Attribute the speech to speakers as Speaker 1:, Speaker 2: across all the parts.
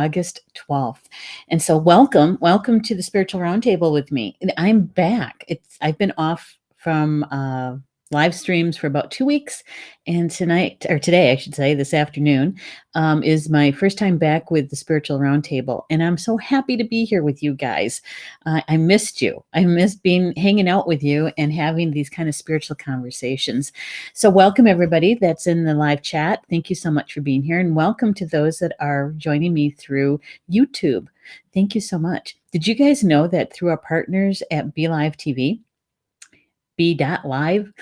Speaker 1: August 12th. And so welcome to the Spiritual Roundtable with me. And I'm back. I've been off from live streams for about 2 weeks, and today, I should say, this afternoon, is my first time back with the Spiritual Roundtable, and I'm so happy to be here with you guys. I missed you. I missed hanging out with you and having these kind of spiritual conversations. So welcome everybody that's in the live chat. Thank you so much for being here, and welcome to those that are joining me through YouTube. Thank you so much. Did you guys know that through our partners at BeLive TV, B.live,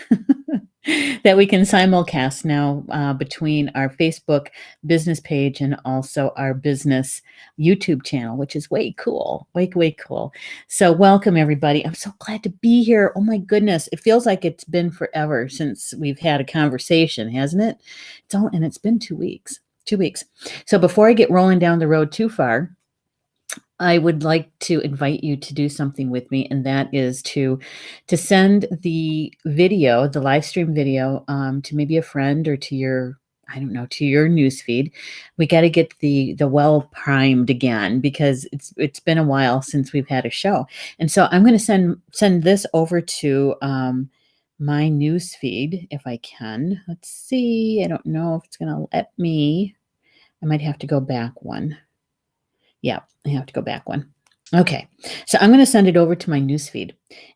Speaker 1: that we can simulcast now between our Facebook business page and also our business YouTube channel, which is way cool, way cool. So welcome everybody. I'm so glad to be here. Oh my goodness. It feels like it's been forever since we've had a conversation, hasn't it? And it's been 2 weeks. 2 weeks. So before I get rolling down the road too far, I would like to invite you to do something with me, and that is to send the video, the live stream video, to maybe a friend or to your, I don't know, to your newsfeed. We got to get the well primed again, because it's been a while since we've had a show, and so I'm going to send this over to my newsfeed if I can. Let's see. I don't know if it's going to let me. I might have to go back one. Yeah, I have to go back one. Okay, so I'm going to send it over to my newsfeed.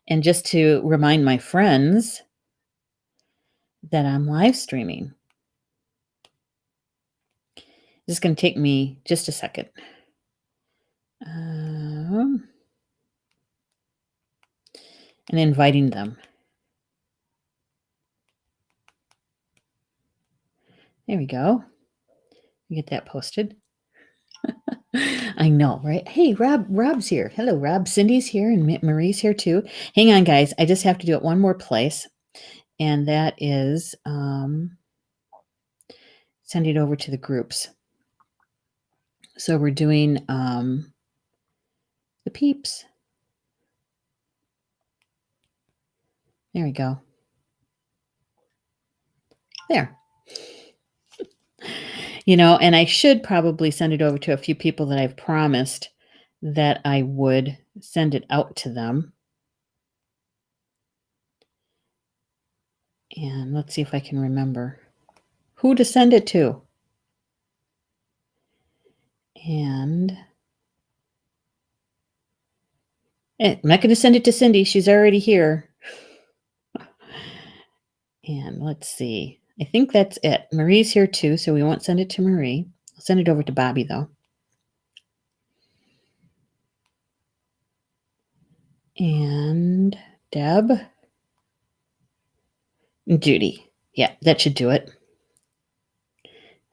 Speaker 1: And just to remind my friends that I'm live streaming. This is going to take me just a second. And inviting them. There we go. Get that posted. I know, right? Hey, Rob's here. Hello, Rob. Cindy's here and Marie's here too. Hang on, guys. I just have to do it one more place. And that is send it over to the groups. So we're doing the peeps. There we go. There. And I should probably send it over to a few people that I've promised that I would send it out to them. And let's see if I can remember who to send it to. And I'm not going to send it to Cindy. She's already here. And let's see. I think that's it. Marie's here too, so we won't send it to Marie. I'll send it over to Bobby, though. And Deb. And Judy. Yeah, that should do it.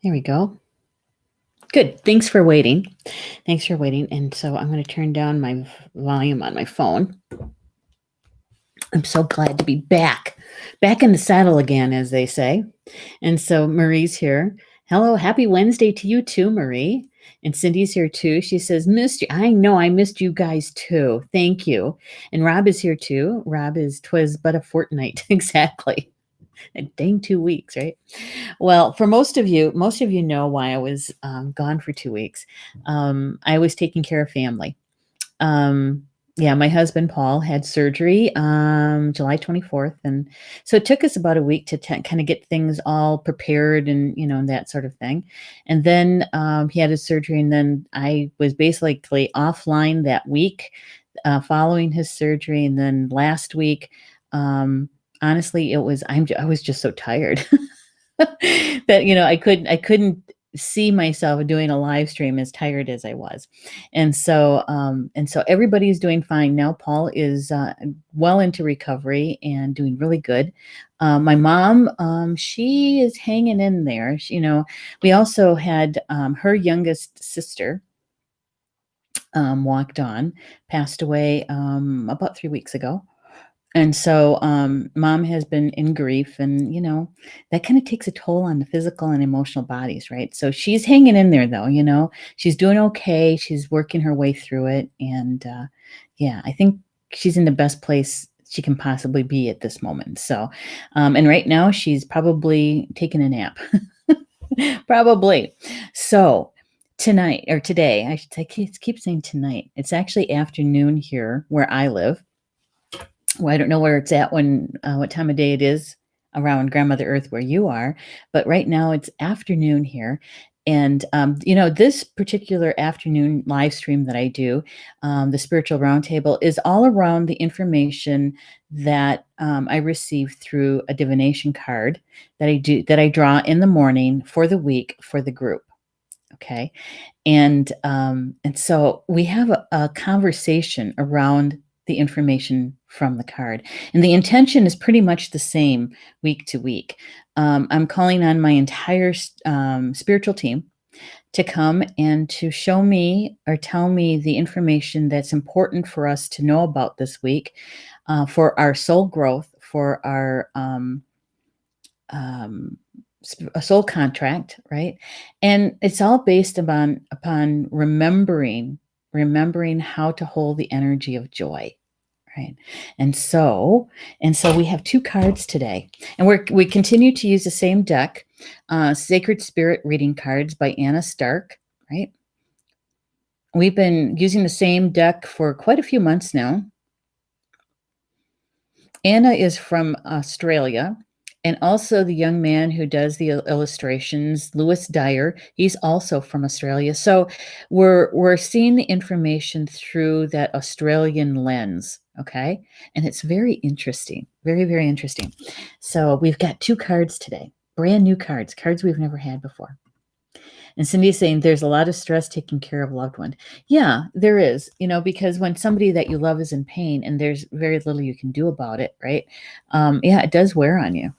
Speaker 1: There we go. Good. Thanks for waiting. Thanks for waiting. And so I'm going to turn down my volume on my phone. I'm so glad to be back in the saddle again, as they say. And so Marie's here. Hello, happy Wednesday to you too, Marie. And Cindy's here too. She says, missed you. I know I missed you guys too. Thank you. And Rob is here too. Rob is 'twas but a fortnight. Exactly. A dang 2 weeks, right? Well, for most of you know why I was gone for 2 weeks. I was taking care of family. Yeah, my husband, Paul, had surgery July 24th. And so it took us about a week to kind of get things all prepared and, that sort of thing. And then he had his surgery, and then I was basically offline that week following his surgery. And then last week, honestly, I was just so tired that, I couldn't see myself doing a live stream as tired as I was. And so everybody's doing fine now. Paul is well into recovery and doing really good. My mom, she is hanging in there. We also had her youngest sister walked on, passed away about 3 weeks ago. And so mom has been in grief, and, that kind of takes a toll on the physical and emotional bodies, right? So she's hanging in there, though, she's doing okay. She's working her way through it. And yeah, I think she's in the best place she can possibly be at this moment. So, and right now she's probably taking a nap. Probably. So tonight or today. I should say, keep saying tonight. It's actually afternoon here where I live. Well, I don't know where it's at when what time of day it is around Grandmother Earth where you are, but right now it's afternoon here. And this particular afternoon live stream that I do, the Spiritual Roundtable, is all around the information that I receive through a divination card that I draw in the morning for the week for the group. Okay, and so we have a conversation around the information from the card, and the intention is pretty much the same week to week. I'm calling on my entire spiritual team to come and to show me or tell me the information that's important for us to know about this week, for our soul growth, for our um, a soul contract, right? And it's all based upon remembering how to hold the energy of joy, right? And so we have two cards today, and we continue to use the same deck, Sacred Spirit Reading Cards by Anna Stark, right? We've been using the same deck for quite a few months now. Anna is from Australia, and also the young man who does the illustrations, Lewis Dyer, he's also from Australia. So we're seeing the information through that Australian lens, okay? And it's very interesting, very, very interesting. So we've got two cards today, brand new cards we've never had before. And Cindy's saying there's a lot of stress taking care of a loved one. Yeah, there is, because when somebody that you love is in pain and there's very little you can do about it, right? Yeah, it does wear on you.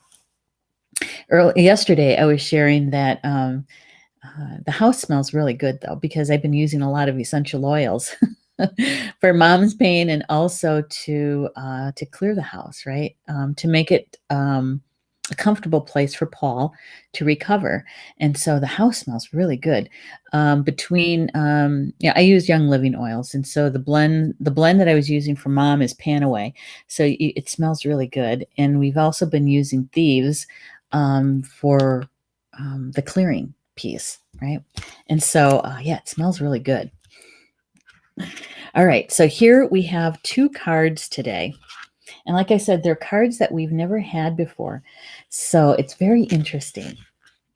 Speaker 1: Yesterday, I was sharing that the house smells really good, though, because I've been using a lot of essential oils for mom's pain and also to clear the house, right? To make it a comfortable place for Paul to recover. And so the house smells really good. I use Young Living oils, and so the blend that I was using for mom is Panaway, so it smells really good. And we've also been using Thieves for the clearing piece, right? And so it smells really good. All right, so here we have two cards today. And like I said, they're cards that we've never had before. So it's very interesting.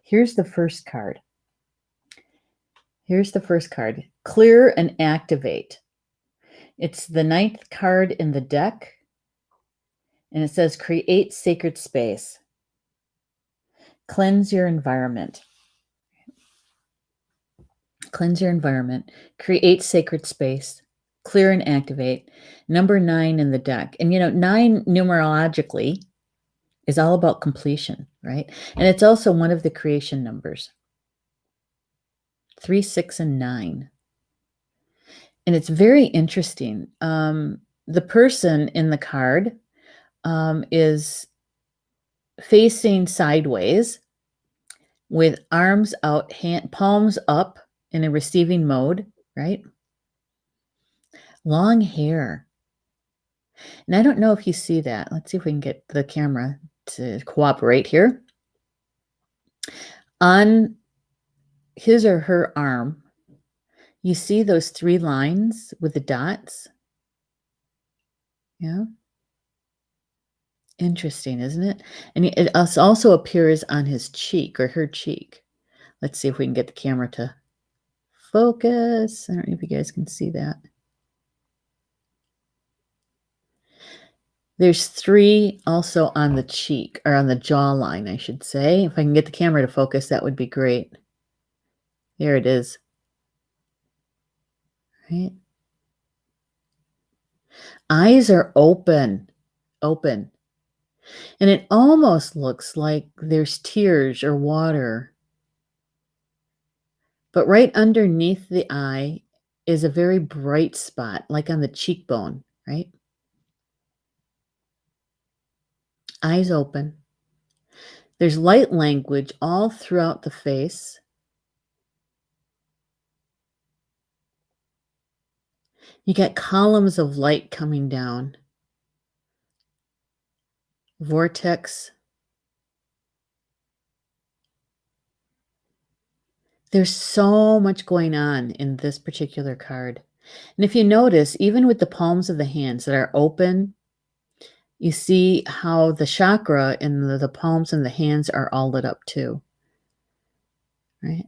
Speaker 1: Here's the first card. Clear and activate. It's the 9th card in the deck. And it says, create sacred space. Cleanse your environment. Create sacred space. Clear and activate. Number 9 in the deck. And 9 numerologically is all about completion, right? And it's also one of the creation numbers. 3, 6, and 9. And it's very interesting. The person in the card is facing sideways with arms out, palms up in a receiving mode, right? Long hair. And I don't know if you see that. Let's see if we can get the camera to cooperate here. On his or her arm, you see those 3 lines with the dots? Yeah. Interesting, isn't it? And it also appears on his cheek or her cheek. Let's see if we can get the camera to focus. I don't know if you guys can see that. There's 3 also on the cheek, or on the jawline, I should say. If I can get the camera to focus, that would be great. There it is. Right? Eyes are open. And it almost looks like there's tears or water. But right underneath the eye is a very bright spot, like on the cheekbone, right? Eyes open. There's light language all throughout the face. You get columns of light coming down. Vortex. There's so much going on in this particular card. And if you notice, even with the palms of the hands that are open, you see how the chakra in the palms and the hands are all lit up too, right?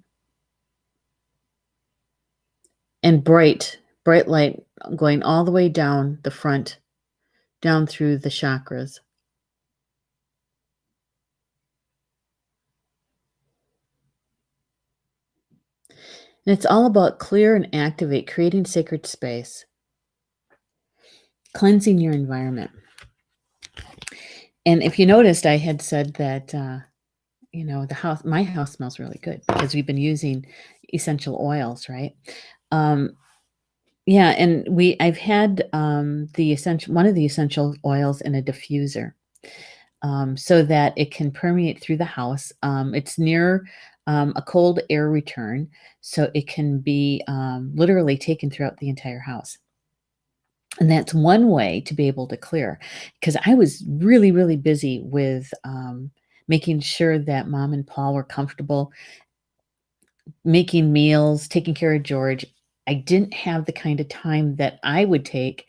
Speaker 1: And bright light going all the way down the front, down through the chakras. And it's all about clear and activate, creating sacred space, cleansing your environment. And if you noticed, I had said that, my house smells really good because we've been using essential oils, right? Um, yeah, and I've had one of the essential oils in a diffuser, so that it can permeate through the house. It's near a cold air return, so it can be literally taken throughout the entire house. And that's one way to be able to clear, because I was really, really busy with making sure that mom and Paul were comfortable, making meals, taking care of George. I didn't have the kind of time that I would take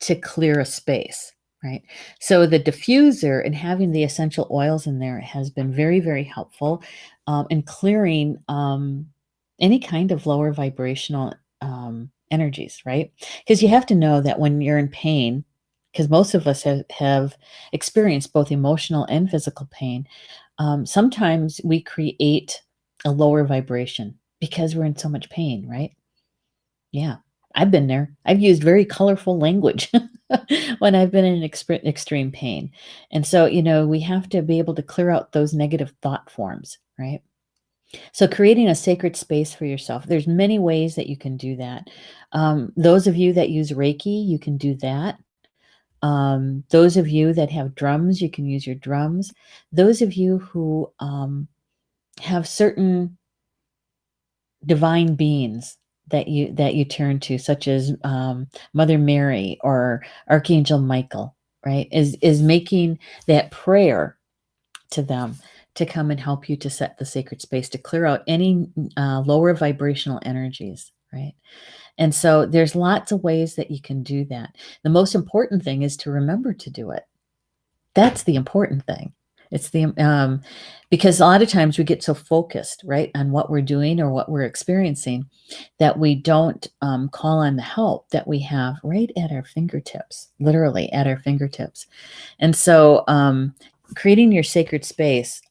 Speaker 1: to clear a space, right? So the diffuser and having the essential oils in there has been very, very helpful in clearing any kind of lower vibrational energies, right? Because you have to know that when you're in pain, because most of us have experienced both emotional and physical pain, sometimes we create a lower vibration because we're in so much pain, right? Yeah, I've been there. I've used very colorful language when I've been in extreme pain. And so, we have to be able to clear out those negative thought forms, right? So creating a sacred space for yourself. There's many ways that you can do that. Those of you that use Reiki, you can do that. Those of you that have drums, you can use your drums. Those of you who have certain divine beings that you turn to, such as Mother Mary or Archangel Michael, right? Is making that prayer to them to come and help you to set the sacred space, to clear out any lower vibrational energies, right? And so there's lots of ways that you can do that. The most important thing is to remember to do it. That's the important thing. It's because a lot of times we get so focused, right, on what we're doing or what we're experiencing, that we don't call on the help that we have right at our fingertips, literally at our fingertips. And so creating your sacred space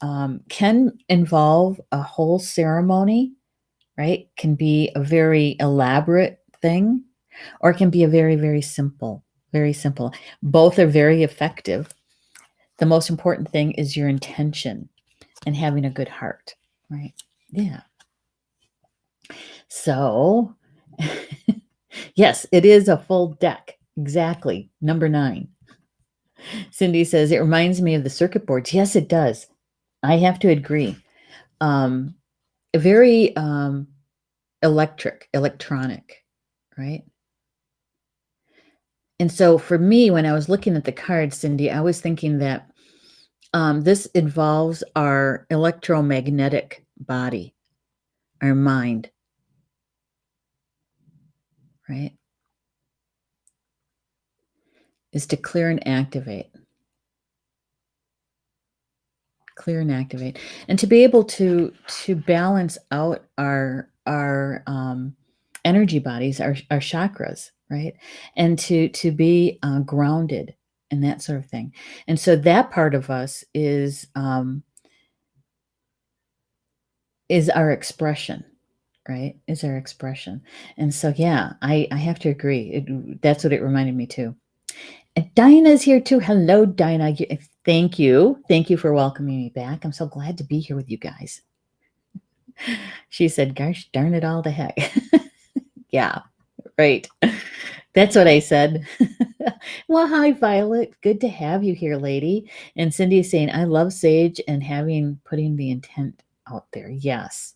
Speaker 1: can involve a whole ceremony, right? Can be a very elaborate thing, or it can be a very, very simple, very simple. Both are very effective. The most important thing is your intention and having a good heart, right? Yeah. So, yes, it is a full deck. Exactly. Number 9. Cindy says, it reminds me of the circuit boards. Yes, it does. I have to agree. Um, very electronic, right? And so for me, when I was looking at the cards, Cindy, I was thinking that this involves our electromagnetic body, our mind, right? Is to clear and activate, and to be able to balance out our energy bodies, our chakras, right? And to be grounded and that sort of thing. And so that part of us is our expression, right? Is our expression. And so, yeah, I have to agree. That's what it reminded me too. And Dinah's here too. Hello, Dinah. Thank you. Thank you for welcoming me back. I'm so glad to be here with you guys. She said, gosh, darn it all to heck. Yeah, right. That's what I said. Well, hi, Violet. Good to have you here, lady. And Cindy is saying, I love sage and putting the intent out there. Yes.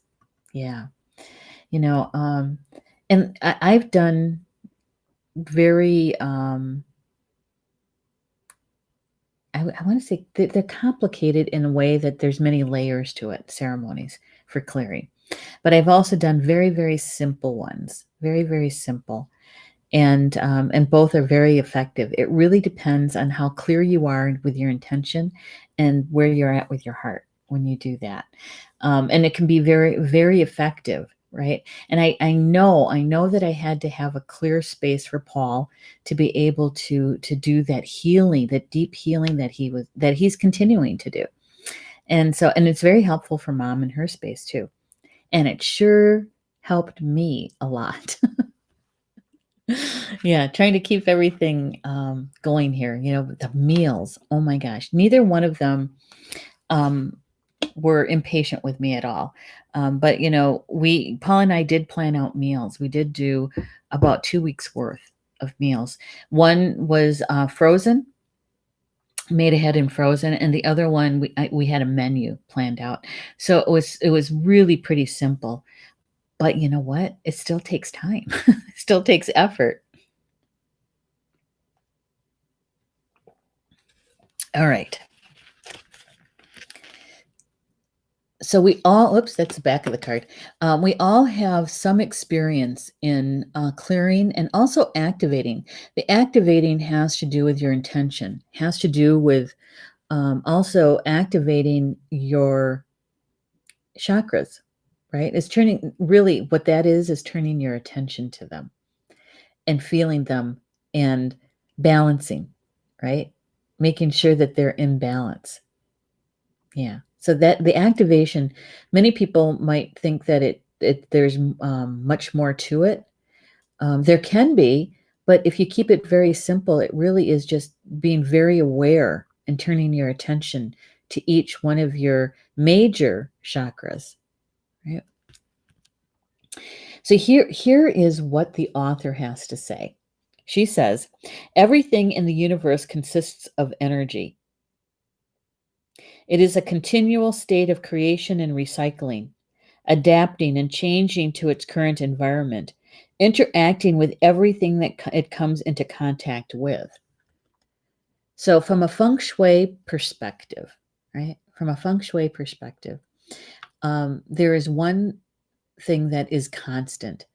Speaker 1: Yeah. And I've done very, I want to say they're complicated in a way that there's many layers to it, ceremonies for clearing. But I've also done very, very simple ones, very, very simple. And both are very effective. It really depends on how clear you are with your intention and where you're at with your heart when you do that. And it can be very, very effective, right? And I know that I had to have a clear space for Paul to be able to do that healing, that deep healing that he's continuing to do. And it's very helpful for Mom in her space too. And it sure helped me a lot. Yeah, trying to keep everything going here. The meals. Oh my gosh, neither one of them um, were impatient with me at all. But Paul and I did plan out meals. We did do about 2 weeks worth of meals. One was frozen, made ahead and frozen, and the other one we had a menu planned out. So it was really pretty simple. But you know what? It still takes time. It still takes effort. All right. So oops, that's the back of the card. We all have some experience in clearing and also activating. The activating has to do with your intention, has to do with also activating your chakras, right? It's really what that is turning your attention to them and feeling them and balancing, right? Making sure that they're in balance. Yeah. So that the activation, many people might think that there's much more to it. There can be, but if you keep it very simple, it really is just being very aware and turning your attention to each one of your major chakras. Right. So here is what the author has to say. She says, everything in the universe consists of energy. It is a continual state of creation and recycling, adapting and changing to its current environment, interacting with everything that it comes into contact with. So from a feng shui perspective, right? From a feng shui perspective, there is one thing that is constant,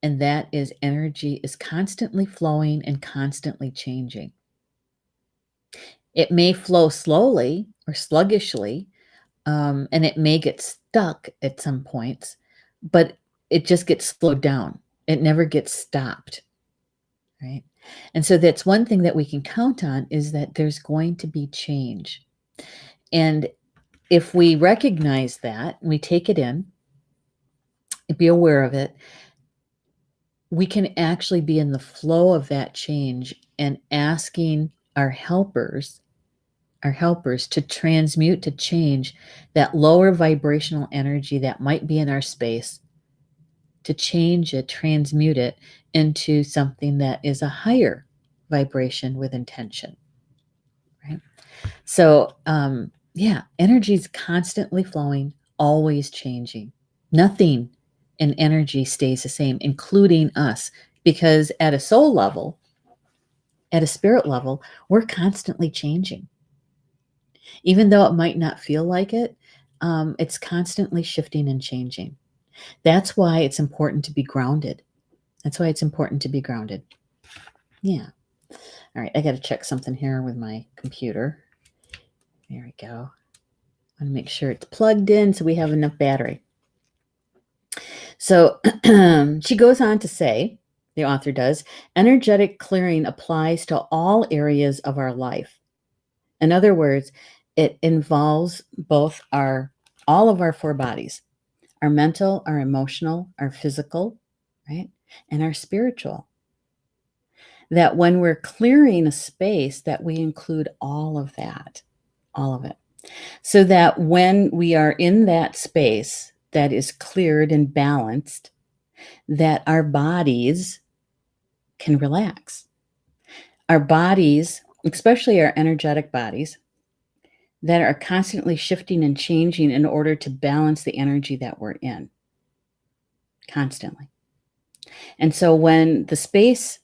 Speaker 1: and that is energy is constantly flowing and constantly changing. It may flow slowly or sluggishly, and it may get stuck at some points, but it just gets slowed down. It never gets stopped, right? And so that's one thing that we can count on, is that there's going to be change. And if we recognize that, we take it in, be aware of it, we can actually be in the flow of that change and asking our helpers to transmute, to change that lower vibrational energy that might be in our space, to change it, transmute it into something that is a higher vibration with intention, right? So, energy is constantly flowing, always changing. Nothing in energy stays the same, including us, because at a soul level, at a spirit level, we're constantly changing. Even though it might not feel like it, it's constantly shifting and changing. That's why it's important to be grounded. That's why it's important to be grounded. Yeah. All right. I got to check something here with my computer. There we go. I want to make sure it's plugged in so we have enough battery. So she goes on to say, the author does, energetic clearing applies to all areas of our life. In other words, it involves all of our four bodies, our mental, our emotional, our physical, right? And our spiritual. That when we're clearing a space, that we include all of that, all of it. So that when we are in that space that is cleared and balanced, that our bodies can relax. Our bodies, especially our energetic bodies, that are constantly shifting and changing in order to balance the energy that we're in, constantly. And so when the space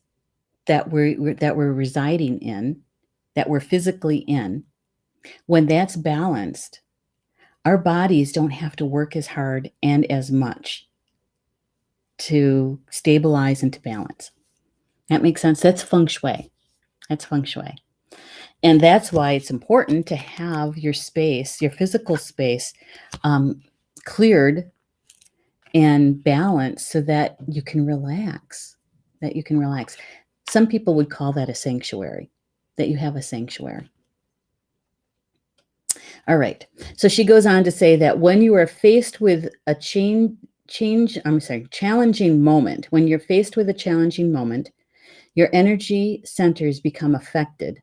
Speaker 1: that we're residing in, that we're physically in, when that's balanced, Our bodies don't have to work as hard and as much to stabilize and to balance. That makes sense. That's feng shui. That's feng shui. And that's why it's important to have your space, your physical space, cleared and balanced so that you can relax. Some people would call that a sanctuary, that you have a sanctuary. All right. So she goes on to say that when you are faced with a challenging moment, when you're faced with a challenging moment, your energy centers become affected.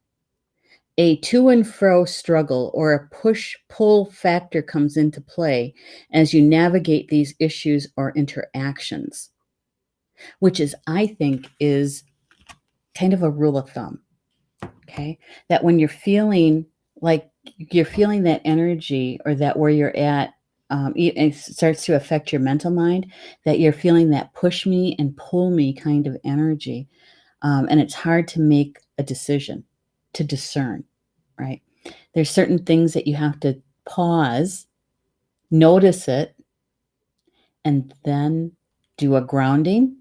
Speaker 1: A to and fro struggle or a push-pull factor comes into play as you navigate these issues or interactions, which I think is kind of a rule of thumb, okay? That when you're feeling that energy or that where you're at, it starts to affect your mental mind, that you're feeling that push me and pull me kind of energy. And it's hard to make a decision, to discern, right? There's certain things that you have to pause, notice it, and then do a grounding,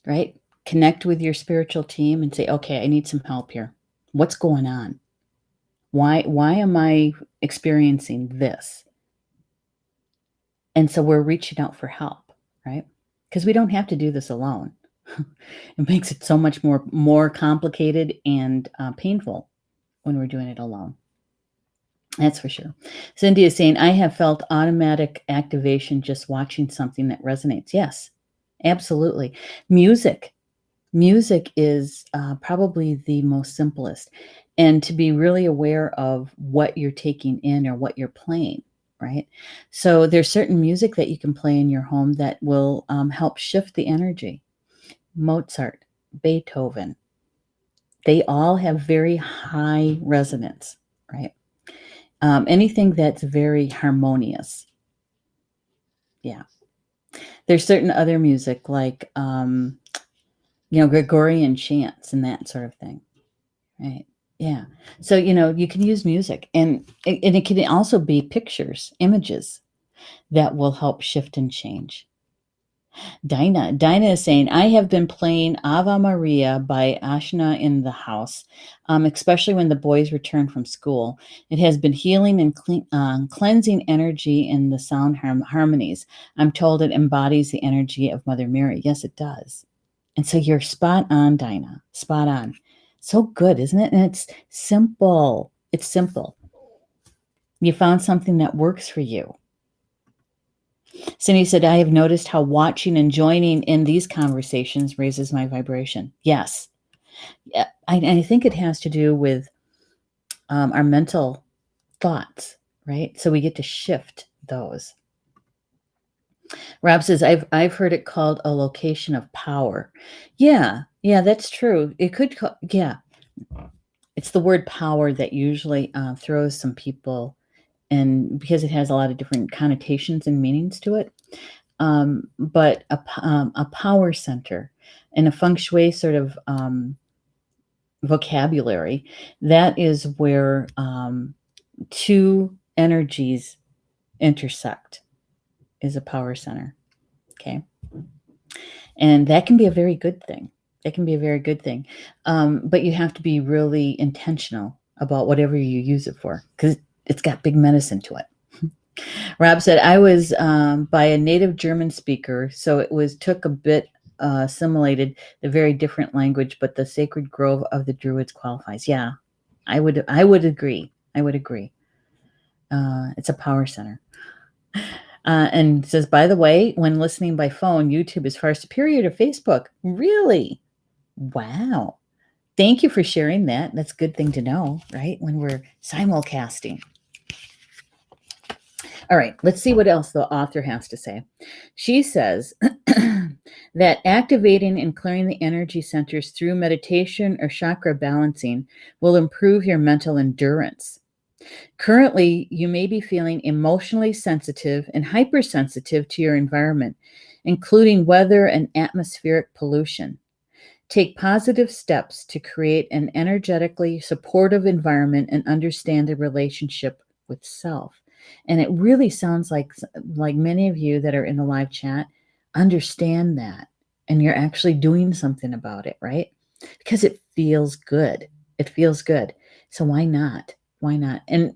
Speaker 1: right? Connect with your spiritual team and say, okay, I need some help here. What's going on? Why am I experiencing this? And so we're reaching out for help, right? Because we don't have to do this alone. It makes it so much more complicated and painful when we're doing it alone. That's for sure. Cindy is saying, I have felt automatic activation just watching something that resonates. Yes, absolutely. Music is probably the most simplest. And to be really aware of what you're taking in or what you're playing, right? So there's certain music that you can play in your home that will help shift the energy. Mozart, Beethoven, they all have very high resonance, right? Anything that's very harmonious. Yeah. There's certain other music like, Gregorian chants and that sort of thing, right? Yeah. So, you can use music and it can also be pictures, images that will help shift and change. Dinah is saying, I have been playing Ave Maria by Ashna in the house, especially when the boys return from school. It has been healing and cleansing energy in the sound harmonies. I'm told it embodies the energy of Mother Mary. Yes, it does. And so you're spot on, Dinah. Spot on. So good, isn't it? And it's simple. It's simple. You found something that works for you. Cindy said, I have noticed how watching and joining in these conversations raises my vibration. Yes. I think it has to do with our mental thoughts, right? So we get to shift those. Rob says, I've heard it called a location of power. Yeah, that's true. It could, yeah. It's the word power that usually throws some people in because it has a lot of different connotations and meanings to it. But a power center and a feng shui sort of vocabulary, that is where two energies intersect, is a power center. Okay. And that can be a very good thing. But you have to be really intentional about whatever you use it for, because it's got big medicine to it. Rob said, I was by a native German speaker, so it took a bit assimilated the very different language, but the sacred grove of the Druids qualifies. Yeah, I would agree. It's a power center. And says, by the way, when listening by phone, YouTube is far superior to Facebook. Really? Wow. Thank you for sharing that. That's a good thing to know, right? When we're simulcasting. All right, let's see what else the author has to say. She says that activating and clearing the energy centers through meditation or chakra balancing will improve your mental endurance. Currently, you may be feeling emotionally sensitive and hypersensitive to your environment, including weather and atmospheric pollution. Take positive steps to create an energetically supportive environment and understand the relationship with self. And it really sounds like many of you that are in the live chat understand that, and you're actually doing something about it, right? Because it feels good. It feels good. So why not? Why not? And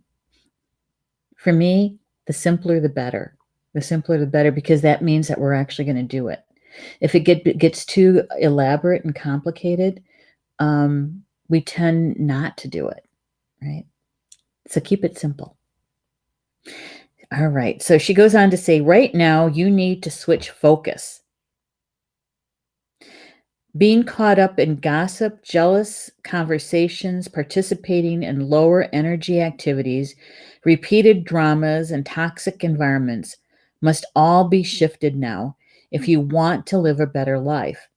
Speaker 1: for me, the simpler the better. The simpler the better, because that means that we're actually going to do it. If it gets too elaborate and complicated, we tend not to do it, right? So keep it simple. All right. So she goes on to say, right now, you need to switch focus. Being caught up in gossip, jealous conversations, participating in lower energy activities, repeated dramas, and toxic environments must all be shifted now if you want to live a better life.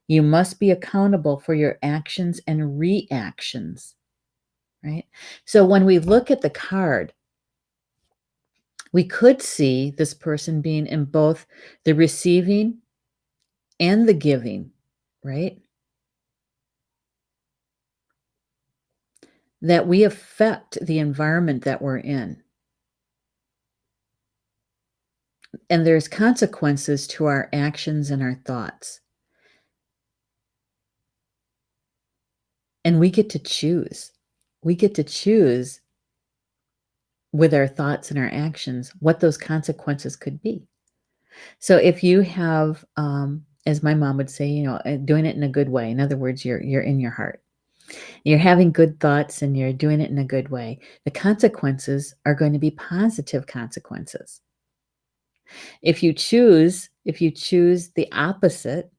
Speaker 1: You must be accountable for your actions and reactions, right? So when we look at the card, we could see this person being in both the receiving and the giving, right? That we affect the environment that we're in. And there's consequences to our actions and our thoughts. And we get to choose. We get to choose with our thoughts and our actions what those consequences could be. So if you have, as my mom would say, doing it in a good way. In other words, you're in your heart. You're having good thoughts and you're doing it in a good way. The consequences are going to be positive consequences. If you choose the opposite,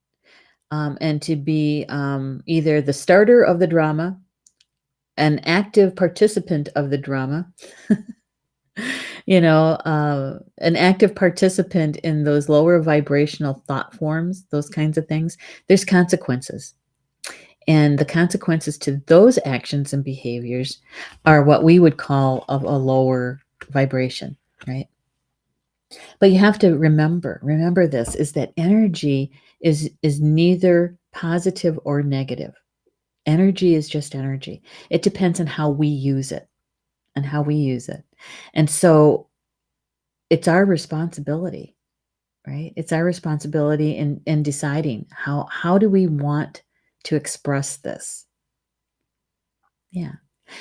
Speaker 1: and to be either the starter of the drama, an active participant of the drama, an active participant in those lower vibrational thought forms, those kinds of things, there's consequences. And the consequences to those actions and behaviors are what we would call a lower vibration, right? But you have to remember this, is that energy is neither positive or negative. Energy is just energy. It depends on how we use it. And so it's our responsibility, right? It's our responsibility in deciding how do we want to express this. Yeah.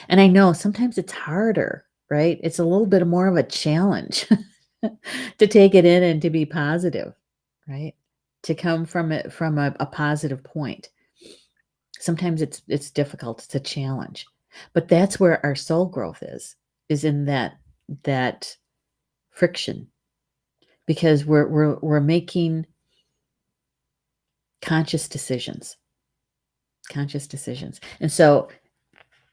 Speaker 1: And I know sometimes it's harder, right? It's a little bit more of a challenge to take it in and to be positive, right? To come from it from a positive point. Sometimes it's difficult, it's a challenge. But that's where our soul growth is in that friction. Because we're making conscious decisions. And so,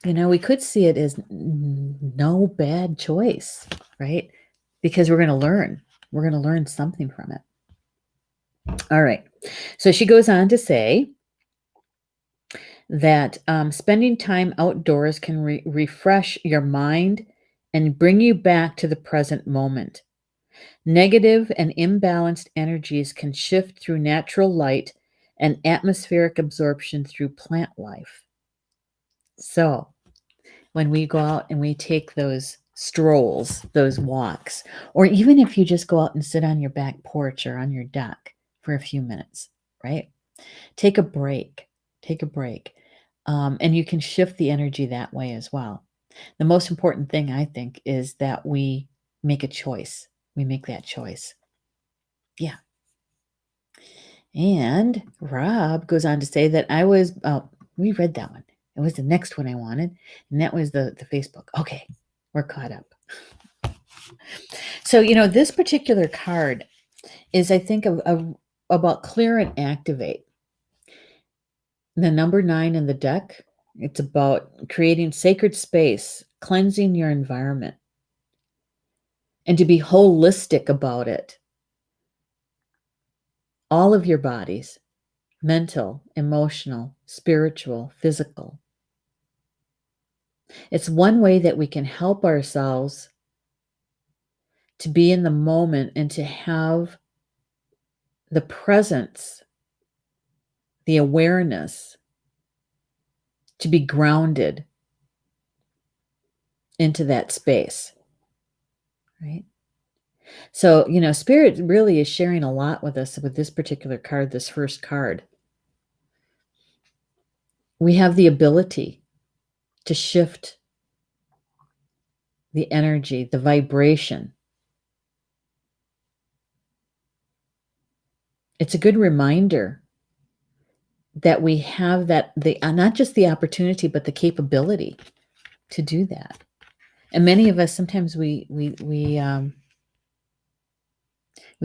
Speaker 1: we could see it as no bad choice, right? Because we're going to learn. We're going to learn something from it. All right. So she goes on to say that spending time outdoors can refresh your mind and bring you back to the present moment. Negative and imbalanced energies can shift through natural light and atmospheric absorption through plant life. So, when we go out and we take those strolls, those walks, or even if you just go out and sit on your back porch or on your deck for a few minutes, right? Take a break. And you can shift the energy that way as well. The most important thing, I think, is that we make a choice. We make that choice. Yeah. And Rob goes on to say that we read that one. It was the next one I wanted, and that was the Facebook. Okay, we're caught up. So, this particular card is, I think, about clear and activate. The number 9 in the deck, it's about creating sacred space, cleansing your environment, and to be holistic about it. All of your bodies, mental, emotional, spiritual, physical. It's one way that we can help ourselves to be in the moment and to have the presence, the awareness, to be grounded into that space. right? So, Spirit really is sharing a lot with us with this particular card, this first card. We have the ability to shift the energy, the vibration. It's a good reminder that we have that not just the opportunity, but the capability to do that. And many of us sometimes we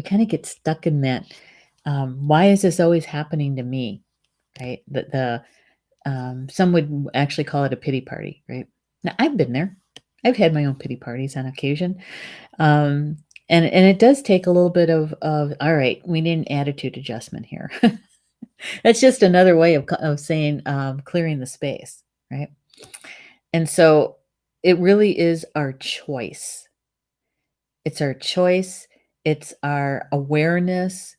Speaker 1: kind of get stuck in that. Why is this always happening to me? Right? Some would actually call it a pity party, right? Now I've been there. I've had my own pity parties on occasion. And it does take a little bit of all right, we need an attitude adjustment here. That's just another way of saying clearing the space, right? And so it really is our choice. It's our choice. It's our awareness.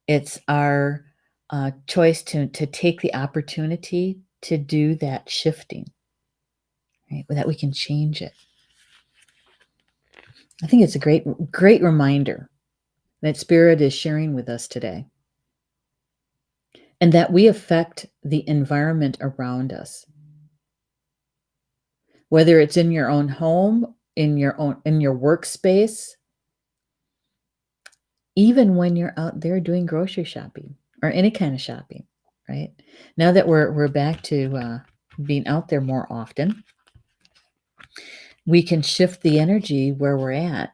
Speaker 1: It's our choice to take the opportunity to do that shifting, right? That we can change it. I think it's a great reminder that Spirit is sharing with us today, and that we affect the environment around us. Whether it's in your own home, in your workspace, even when you're out there doing grocery shopping or any kind of shopping, right? Now that we're back to being out there more often, we can shift the energy where we're at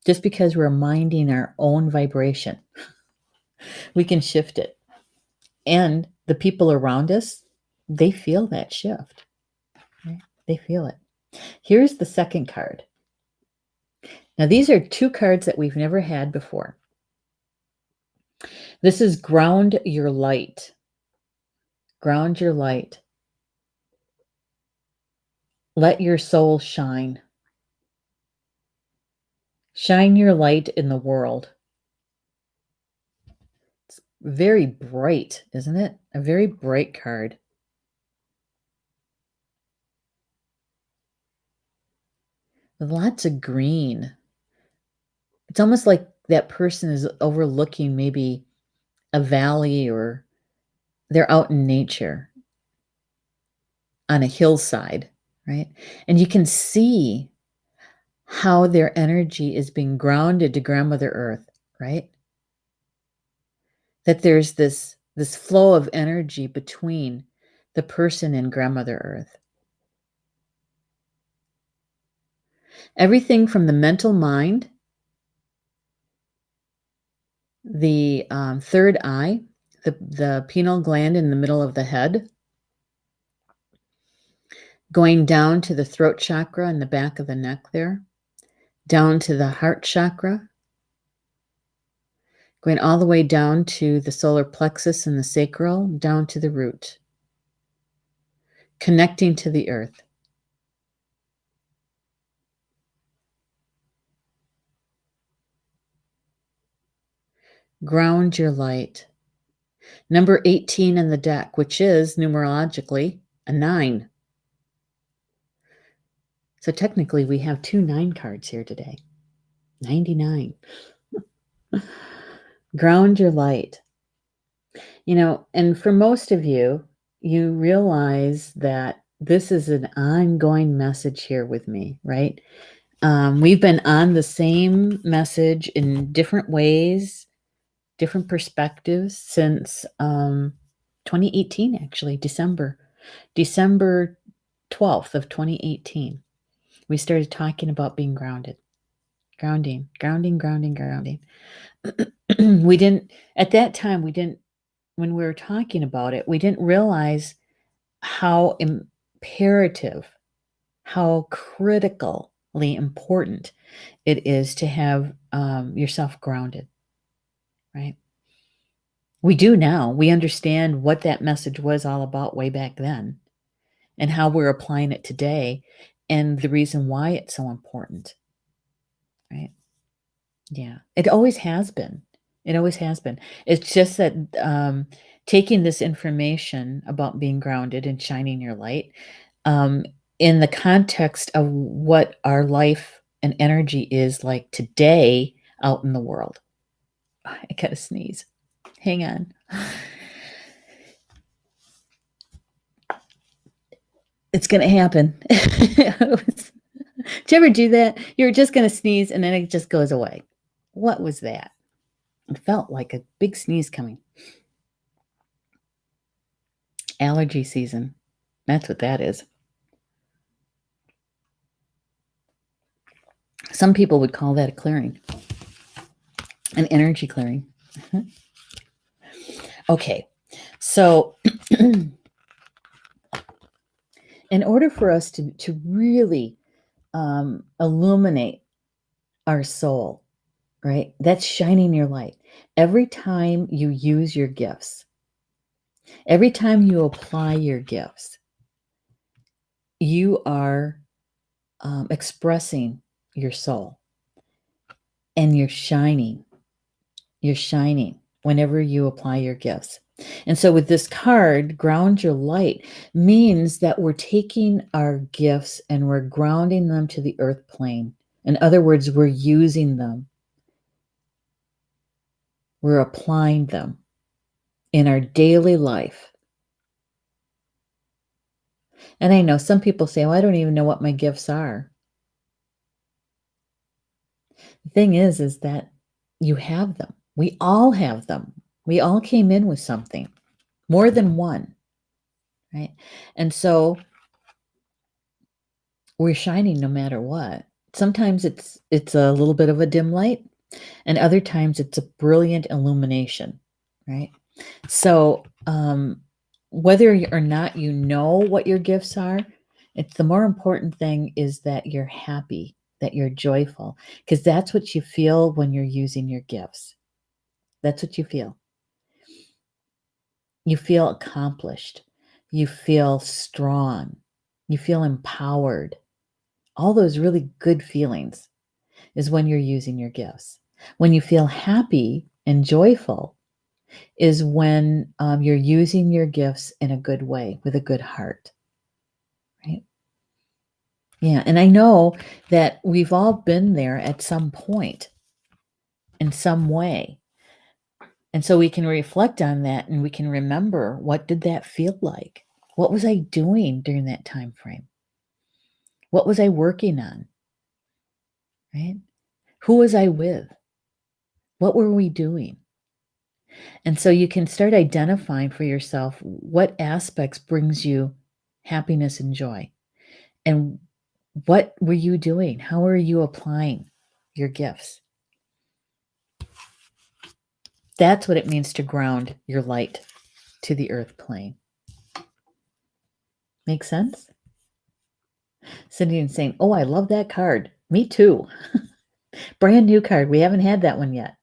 Speaker 1: just because we're minding our own vibration. We can shift it. And the people around us, they feel that shift. Right? They feel it. Here's the second card. Now, these are two cards that we've never had before. This is Ground Your Light. Ground your light. Let your soul shine. Shine your light in the world. It's very bright, isn't it? A very bright card. With lots of green. It's almost like that person is overlooking maybe a valley, or they're out in nature on a hillside, right? And you can see how their energy is being grounded to Grandmother Earth, right? That there's this flow of energy between the person and Grandmother Earth. Everything from the mental mind, the third eye, the pineal gland in the middle of the head, going down to the throat chakra and the back of the neck there, down to the heart chakra, going all the way down to the solar plexus and the sacral, down to the root, connecting to the earth. Ground your light. Number 18 in the deck, which is numerologically a 9. So technically we have 2 9 cards here today. 99. Ground your light. And for most of you, you realize that this is an ongoing message here with me, right? We've been on the same message in different ways, different perspectives since 2018, actually, December 12th of 2018. We started talking about being grounded. Grounding. We didn't, at that time, when we were talking about it, we didn't realize how imperative, how critically important it is to have yourself grounded, right? We do now. We understand what that message was all about way back then and how we're applying it today and the reason why it's so important, right? Yeah, it always has been. It always has been. It's just that taking this information about being grounded and shining your light um, in the context of what our life and energy is like today out in the world. I gotta sneeze. Hang on. It's gonna happen. Did you ever do that? You're just gonna sneeze and then it just goes away. What was that? It felt like a big sneeze coming. Allergy season. That's what that is. Some people would call that a clearing, an energy clearing. Okay, so in order for us to really illuminate our soul, right? That's shining your light. Every time you use your gifts, every time you apply your gifts, you are expressing your soul and you're shining. You're shining whenever you apply your gifts. And so with this card, ground your light means that we're taking our gifts and we're grounding them to the earth plane. In other words, we're using them. We're applying them in our daily life. And I know some people say, oh, I don't even know what my gifts are. The thing is that you have them. We all have them. We all came in with something, more than one, right? And so we're shining no matter what. Sometimes it's a little bit of a dim light, and other times it's a brilliant illumination, right? So whether or not you know what your gifts are, it's the more important thing is that you're happy, that you're joyful, because that's what you feel when you're using your gifts. That's what you feel. You feel accomplished. You feel strong. You feel empowered. All those really good feelings is when you're using your gifts. When you feel happy and joyful is when you're using your gifts in a good way, with a good heart, right? Yeah, and I know that we've all been there at some point in some way. And so we can reflect on that and we can remember, what did that feel like? What was I doing during that time frame? What was I working on? Right? Who was I with? What were we doing? And so you can start identifying for yourself what aspects brings you happiness and joy. And what were you doing? How are you applying your gifts? That's what it means to ground your light to the earth plane. Make sense? Cindy's saying, oh, I love that card. Me too. Brand new card. We haven't had that one yet.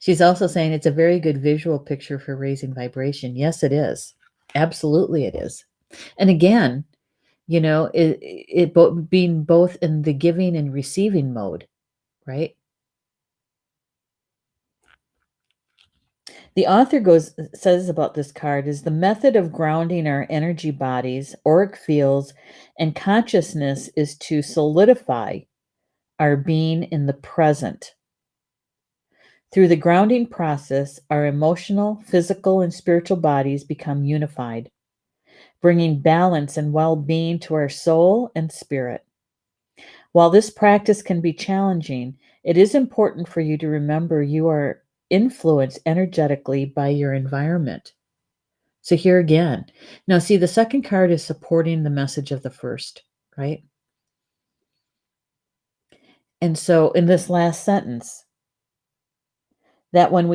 Speaker 1: She's also saying it's a very good visual picture for raising vibration. Yes, it is. Absolutely, it is. And again, you know, being both in the giving and receiving mode, right? The author says about this card is the method of grounding our energy bodies, auric fields, and consciousness is to solidify our being in the present. Through the grounding process, our emotional, physical, and spiritual bodies become unified, bringing balance and well-being to our soul and spirit. While this practice can be challenging, it is important for you to remember you are influenced energetically by your environment. So here again, now see, the second card is supporting the message of the first, right? And so in this last sentence, that when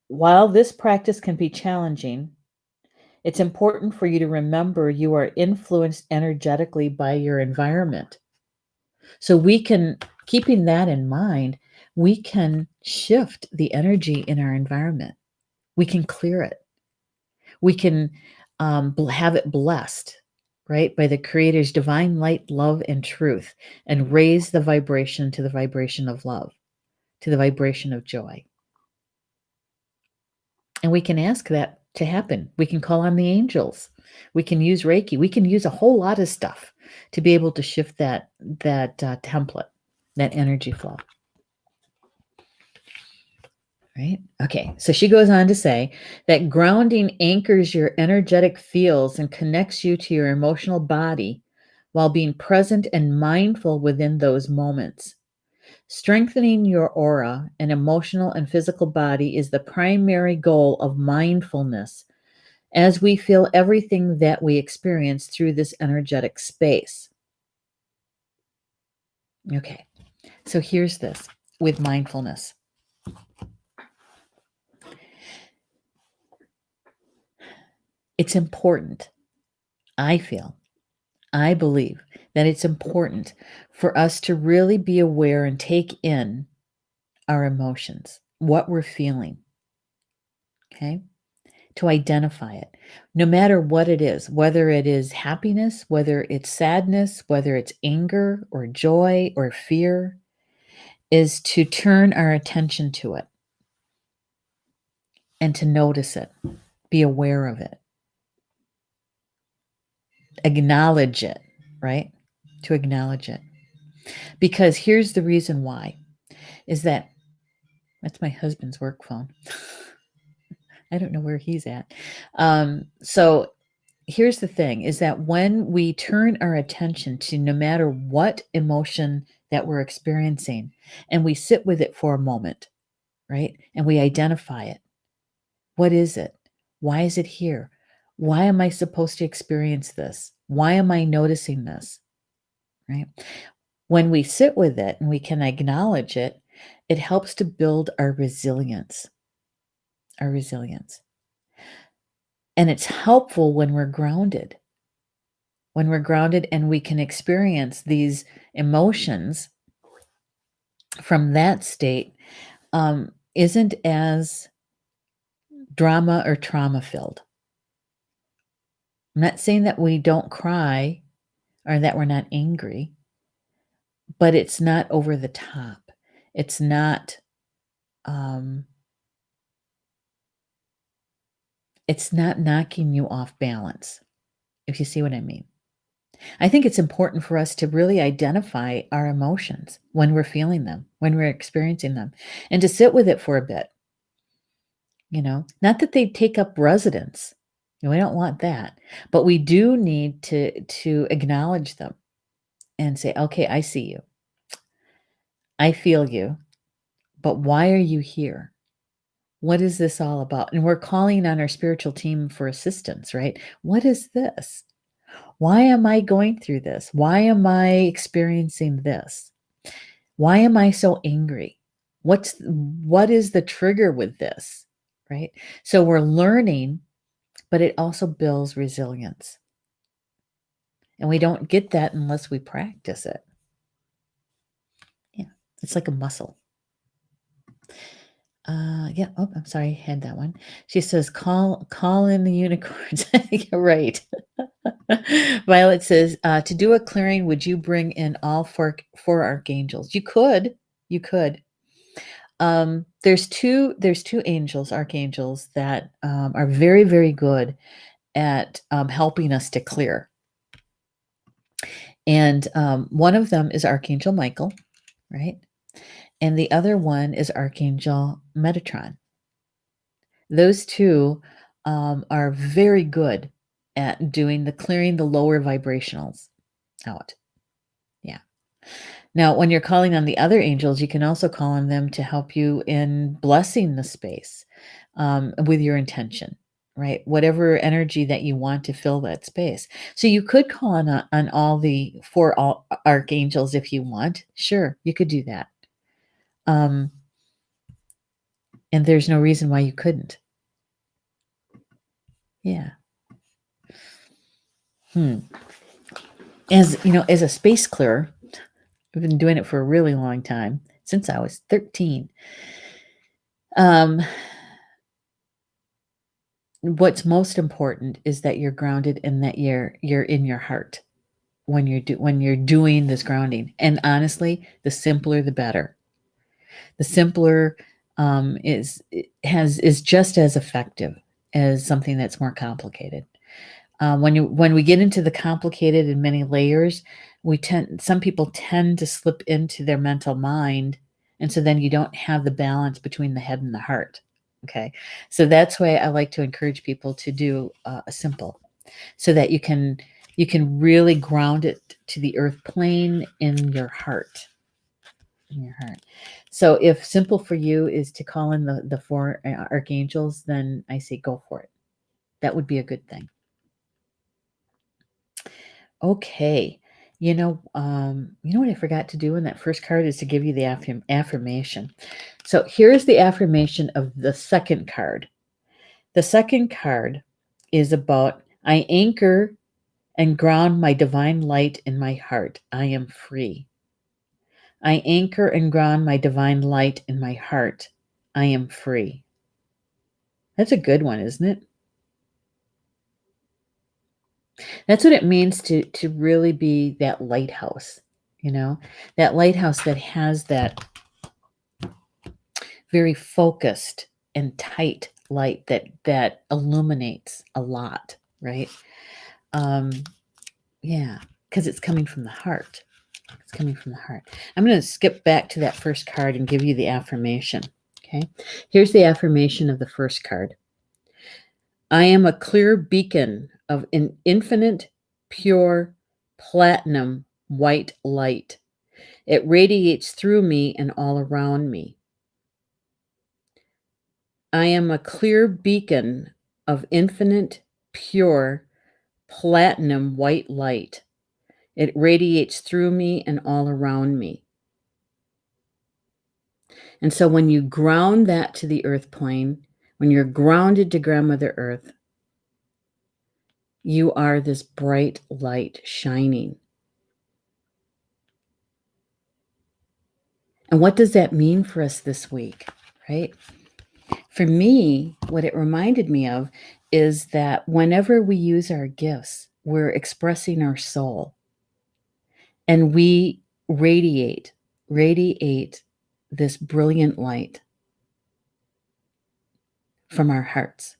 Speaker 1: while this practice can be challenging, it's important for you to remember you are influenced energetically by your environment. So we can, keeping that in mind, we can shift the energy in our environment. We can clear it. We can have it blessed, right, by the Creator's divine light, love, and truth, and raise the vibration to the vibration of love, to the vibration of joy. And we can ask that to happen. We can call on the angels. We can use Reiki. We can use a whole lot of stuff to be able to shift that template. that energy flow. Right? Okay, so she goes on to say that grounding anchors your energetic fields and connects you to your emotional body while being present and mindful within those moments. Strengthening your aura and emotional and physical body is the primary goal of mindfulness as we feel everything that we experience through this energetic space. Okay, so here's this with mindfulness. It's important, I believe that it's important for us to really be aware and take in our emotions, what we're feeling, okay? To identify it, no matter what it is, whether it is happiness, whether it's sadness, whether it's anger or joy or fear, is to turn our attention to it and to notice it, be aware of it, acknowledge it, right? To acknowledge it. Because here's the reason why, is that that's my husband's work phone. I don't know where he's at. So here's the thing, is that when we turn our attention to no matter what emotion that we're experiencing and we sit with it for a moment, right? And we identify it. What is it? Why is it here? Why am I supposed to experience this? Why am I noticing this? Right? When we sit with it and we can acknowledge it, it helps to build our resilience. Our resilience. And it's helpful when we're grounded. When we're grounded and we can experience these emotions from that state, isn't as drama or trauma filled. I'm not saying that we don't cry or that we're not angry, but it's not over the top. It's not knocking you off balance, if you see what I mean. I think it's important for us to really identify our emotions when we're feeling them, when we're experiencing them, and to sit with it for a bit. Not that they take up residence. We don't want that, but we do need to acknowledge them and say, okay, I see you. I feel you, but why are you here? What is this all about? And we're calling on our spiritual team for assistance, right? What is this? Why am I going through this? Why am I experiencing this? Why am I so angry? What is the trigger with this? Right? So we're learning, but it also builds resilience. And we don't get that unless we practice it. Yeah, it's like a muscle. Yeah. Oh, I'm sorry. I had that one. She says, call in the unicorns. You're right. Violet says, to do a clearing, would you bring in all four archangels? You could. There's two archangels that are very, very good at helping us to clear. And one of them is Archangel Michael, right? And the other one is Archangel Metatron. Those two are very good at doing the clearing the lower vibrationals out. Yeah. Now, when you're calling on the other angels, you can also call on them to help you in blessing the space with your intention, right? Whatever energy that you want to fill that space. So you could call on all the four archangels if you want. Sure, you could do that. And there's no reason why you couldn't. Yeah. As a space clearer, I've been doing it for a really long time, since I was 13. What's most important is that you're grounded and that you're in your heart when you're doing this grounding. And honestly, the simpler the better. The simpler is just as effective as something that's more complicated. When we get into the complicated and many layers, some people tend to slip into their mental mind, and so then you don't have the balance between the head and the heart. Okay, so that's why I like to encourage people to do a simple, so that you can really ground it to the earth plane in your heart. In your heart. So if simple for you is to call in the four archangels, then I say go for it. That would be a good thing. Okay. You know what I forgot to do in that first card is to give you the affirmation. So here's the affirmation of the second card. The second card is about I anchor and ground my divine light in my heart. I am free. I anchor and ground my divine light in my heart. I am free. That's a good one, isn't it? That's what it means to really be that lighthouse, that lighthouse that has that very focused and tight light that illuminates a lot, right? Yeah, because it's coming from the heart. It's coming from the heart. I'm going to skip back to that first card and give you the affirmation. Okay, here's the affirmation of the first card. I am a clear beacon of an infinite, pure, platinum white light. It radiates through me and all around me. I am a clear beacon of infinite, pure, platinum white light. It radiates through me and all around me. And so when you ground that to the earth plane, when you're grounded to Grandmother Earth, you are this bright light shining. And what does that mean for us this week, right? For me, what it reminded me of is that whenever we use our gifts, we're expressing our soul, and we radiate this brilliant light from our hearts.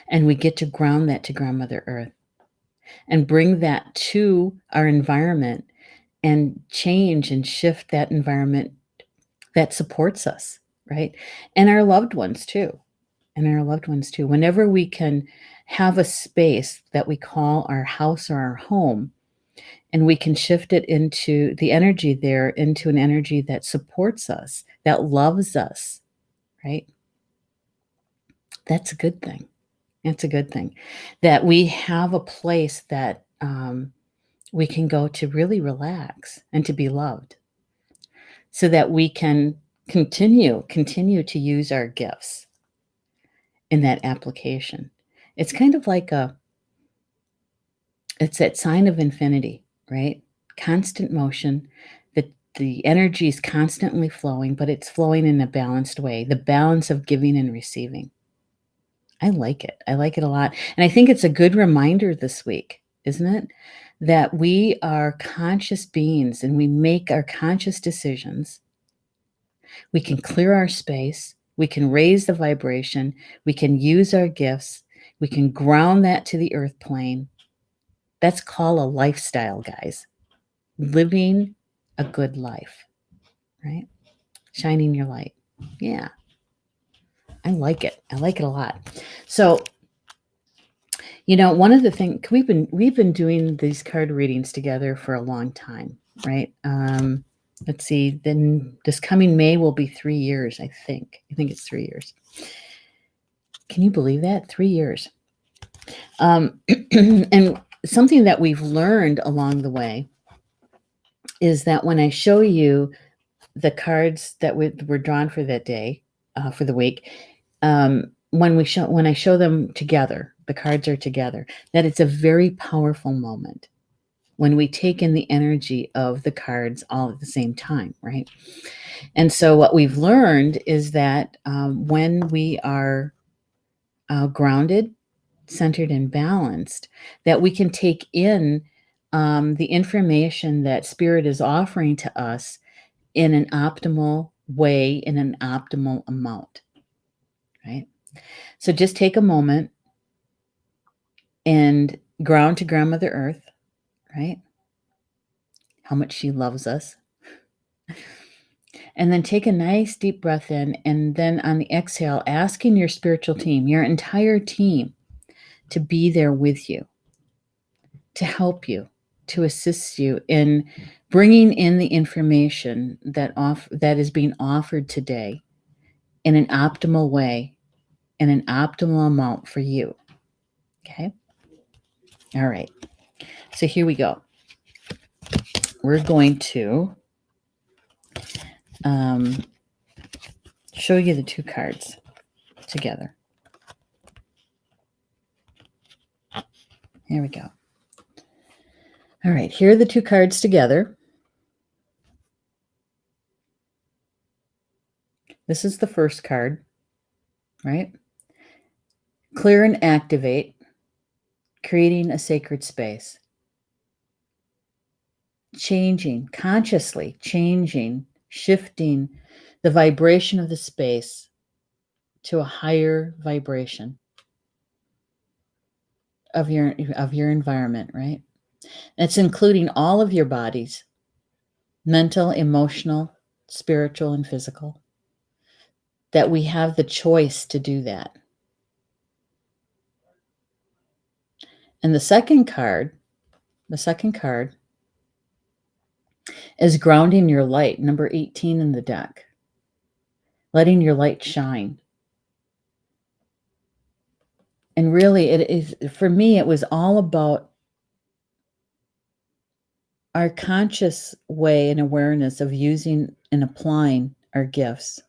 Speaker 1: And we get to ground that to Grandmother Earth and bring that to our environment and change and shift that environment that supports us, right? And our loved ones too. Whenever we can have a space that we call our house or our home, and we can shift it into the energy there, into an energy that supports us, that loves us, right? That's a good thing. It's a good thing that we have a place that we can go to really relax and to be loved, so that we can continue to use our gifts in that application. It's kind of like it's that sign of infinity, right? Constant motion. The energy is constantly flowing, but it's flowing in a balanced way. The balance of giving and receiving. I like it. I like it a lot. And I think it's a good reminder this week, isn't it? That we are conscious beings and we make our conscious decisions. We can clear our space. We can raise the vibration. We can use our gifts. We can ground that to the earth plane. That's called a lifestyle, guys. Living a good life, right? Shining your light. Yeah. I like it. I like it a lot. So, one of the things we've been doing these card readings together for a long time, right? Let's see. Then this coming May will be 3 years. I think it's 3 years. Can you believe that? 3 years. And something that we've learned along the way is that when I show you the cards that were drawn for that day, for the week, when I show them together, the cards are together, that it's a very powerful moment when we take in the energy of the cards all at the same time, right? And so what we've learned is that when we are grounded, centered, and balanced, that we can take in the information that Spirit is offering to us in an optimal way, in an optimal amount, right? So just take a moment and ground to Grandmother Earth, right? how much she loves us. And then take a nice deep breath in, and then on the exhale, asking your spiritual team, your entire team, to be there with you, to help you, to assist you in bringing in the information that is being offered today in an optimal way, in an optimal amount for you. Okay? All right. So here we go. We're going to show you the two cards together. Here we go. All right, here are the two cards together. This is the first card, right? Clear and activate, creating a sacred space. Changing, consciously changing, shifting the vibration of the space to a higher vibration of your environment, right? It's including all of your bodies, mental, emotional, spiritual, and physical, that we have the choice to do that. And the second card is grounding your light, number 18 in the deck, letting your light shine. And really, it is, for me, it was all about our conscious way and awareness of using and applying our gifts.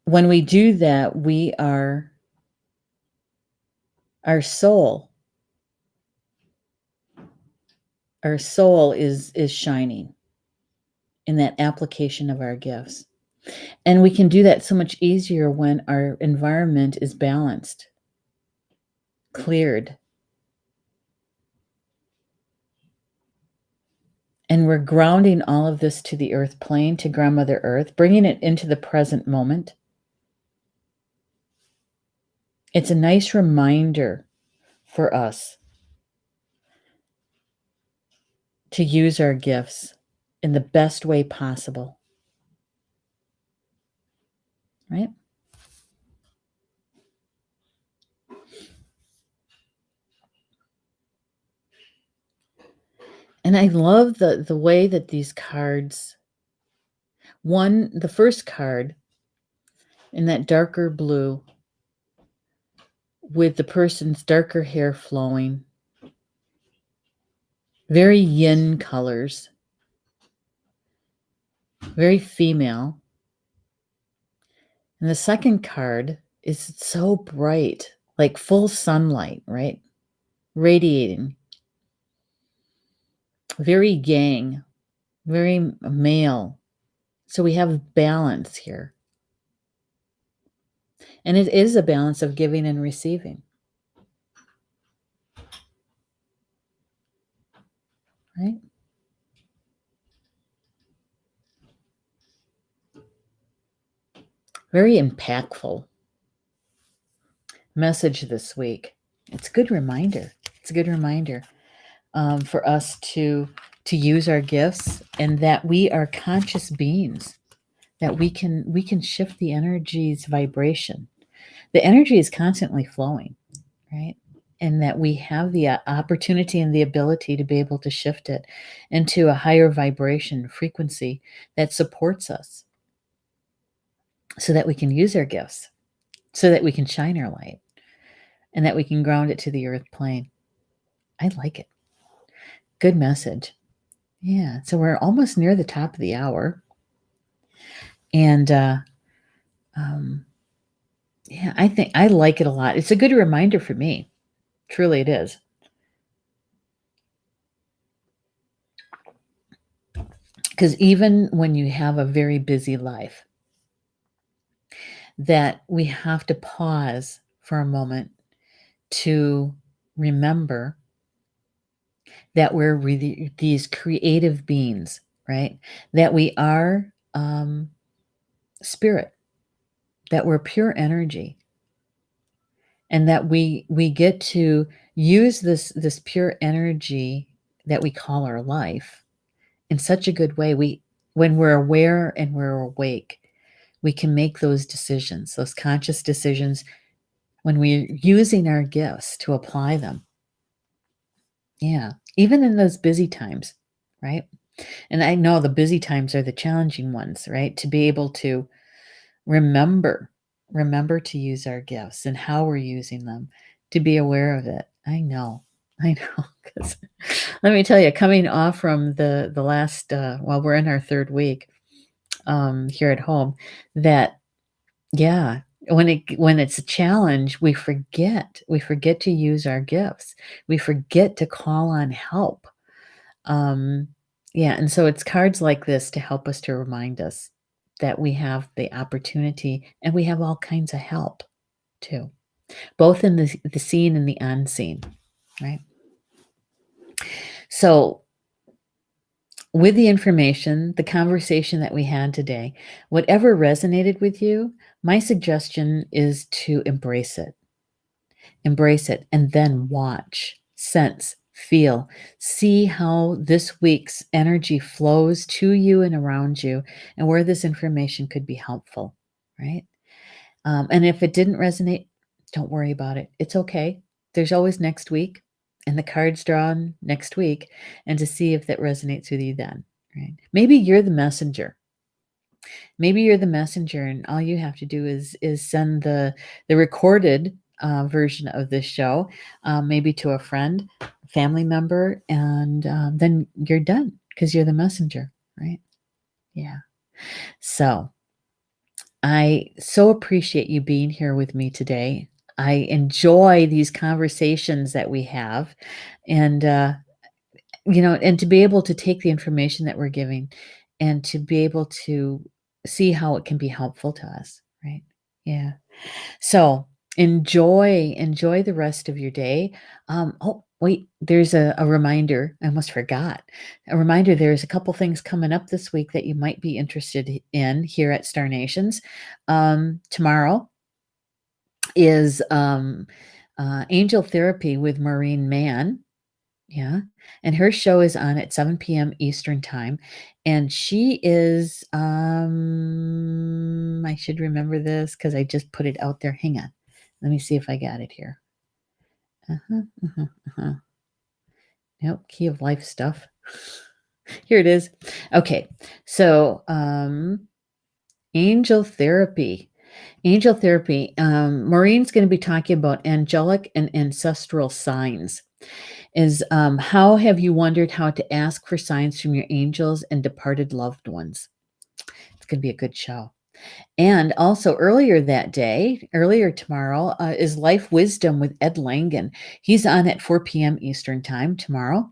Speaker 1: When we do that, our soul is shining in that application of our gifts. And we can do that so much easier when our environment is balanced, cleared. And we're grounding all of this to the earth plane, to Grandmother Earth, bringing it into the present moment. It's a nice reminder for us to use our gifts in the best way possible, right? And I love the way that these cards, the first card in that darker blue with the person's darker hair flowing, very yin colors, very female. And the second card is so bright, like full sunlight, right? Radiating. Very yang, very male. So we have balance here. And it is a balance of giving and receiving. Right? Very impactful message this week. It's a good reminder. It's a good reminder for us to use our gifts, and that we are conscious beings, that we can shift the energy's vibration. The energy is constantly flowing, right? And that we have the opportunity and the ability to be able to shift it into a higher vibration frequency that supports us, so that we can use our gifts, so that we can shine our light, and that we can ground it to the earth plane. I like it. Good message. Yeah. So we're almost near the top of the hour. And yeah, I think I like it a lot. It's a good reminder for me. Truly it is. Because even when you have a very busy life, that we have to pause for a moment to remember that we're really these creative beings, right? That we are spirit, that we're pure energy, and that we get to use this pure energy that we call our life in such a good way. When we're aware and we're awake, we can make those decisions, those conscious decisions, when we're using our gifts to apply them. Yeah, even in those busy times, right? And I know the busy times are the challenging ones, right? To be able to remember, remember to use our gifts and how we're using them, to be aware of it. I know, because let me tell you, coming off from the last, well, we're in our third week here at home, that yeah, when it's a challenge, we forget to use our gifts, we forget to call on help. Um, yeah, and so it's cards like this to help us, to remind us that we have the opportunity and we have all kinds of help too, both in the seen and the unseen, right? So, with the information, the conversation that we had today, whatever resonated with you, my suggestion is to embrace it. Embrace it and then watch, sense, feel, see how this week's energy flows to you and around you, and where this information could be helpful, right? And if it didn't resonate, don't worry about it. It's okay. There's always next week and the cards drawn next week, and to see if that resonates with you then, right? Maybe you're the messenger. Maybe you're the messenger, and all you have to do is send the recorded version of this show, maybe to a friend, family member, and then you're done because you're the messenger, right? Yeah. So I so appreciate you being here with me today. I enjoy these conversations that we have, and and to be able to take the information that we're giving and to be able to see how it can be helpful to us, right? Yeah. So enjoy the rest of your day. Oh, wait, there's a reminder. I almost forgot. A reminder, there's a couple things coming up this week that you might be interested in here at Star Nations. Tomorrow is Angel Therapy with Maureen Mann. Yeah, and her show is on at 7 PM Eastern Time, and she is, I should remember this because I just put it out there. Hang on. Let me see if I got it here. Uh-huh, uh-huh, uh-huh. Nope, Key of Life stuff. Here it is. Okay, so, Angel Therapy. Angel Therapy, Maureen's gonna be talking about angelic and ancestral signs. How have you wondered how to ask for signs from your angels and departed loved ones? It's going to be a good show. And also earlier tomorrow, is Life Wisdom with Ed Langen. He's on at 4 p.m. Eastern Time tomorrow.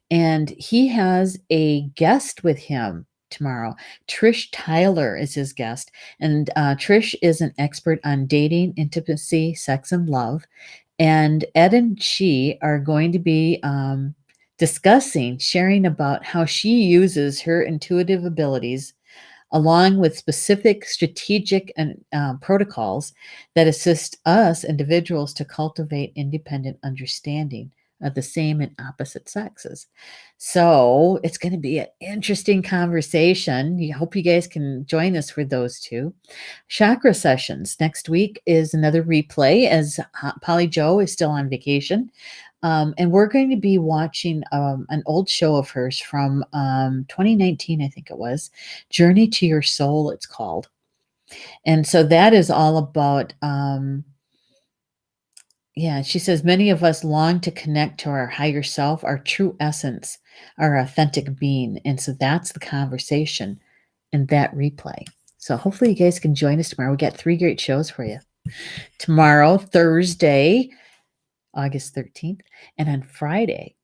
Speaker 1: And he has a guest with him tomorrow. Trish Tyler is his guest. And Trish is an expert on dating, intimacy, sex, and love. And Ed and she are going to be sharing about how she uses her intuitive abilities along with specific strategic and protocols that assist us individuals to cultivate independent understanding of the same and opposite sexes. So it's going to be an interesting conversation. I hope you guys can join us for those two. Chakra sessions next week is another replay, as Polly Joe is still on vacation. And we're going to be watching an old show of hers from 2019, I think it was. Journey to Your Soul, it's called. And so that is all about, yeah, she says, many of us long to connect to our higher self, our true essence, our authentic being. And so that's the conversation in that replay. So hopefully you guys can join us tomorrow. We got 3 great shows for you. Tomorrow, Thursday, August 13th, and on Friday,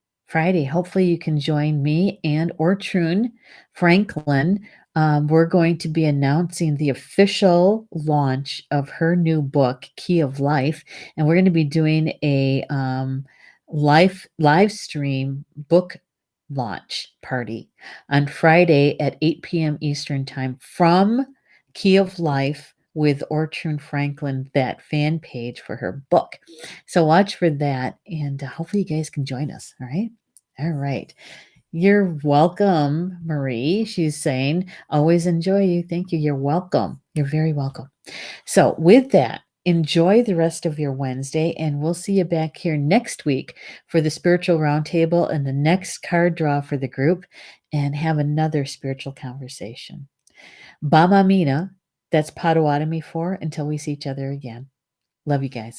Speaker 1: hopefully you can join me and Ortrun Franklin. We're going to be announcing the official launch of her new book, Key of Life, and we're going to be doing a live stream book launch party on Friday at 8 p.m. Eastern Time from Key of Life with Ortrun Franklin, that fan page for her book. So watch for that, and hopefully you guys can join us. All right. All right. You're welcome, Marie. She's saying, always enjoy you. Thank you. You're welcome. You're very welcome. So, with that, enjoy the rest of your Wednesday, and we'll see you back here next week for the spiritual roundtable and the next card draw for the group, and have another spiritual conversation. Bama Mina, that's Potawatomi for until we see each other again. Love you guys.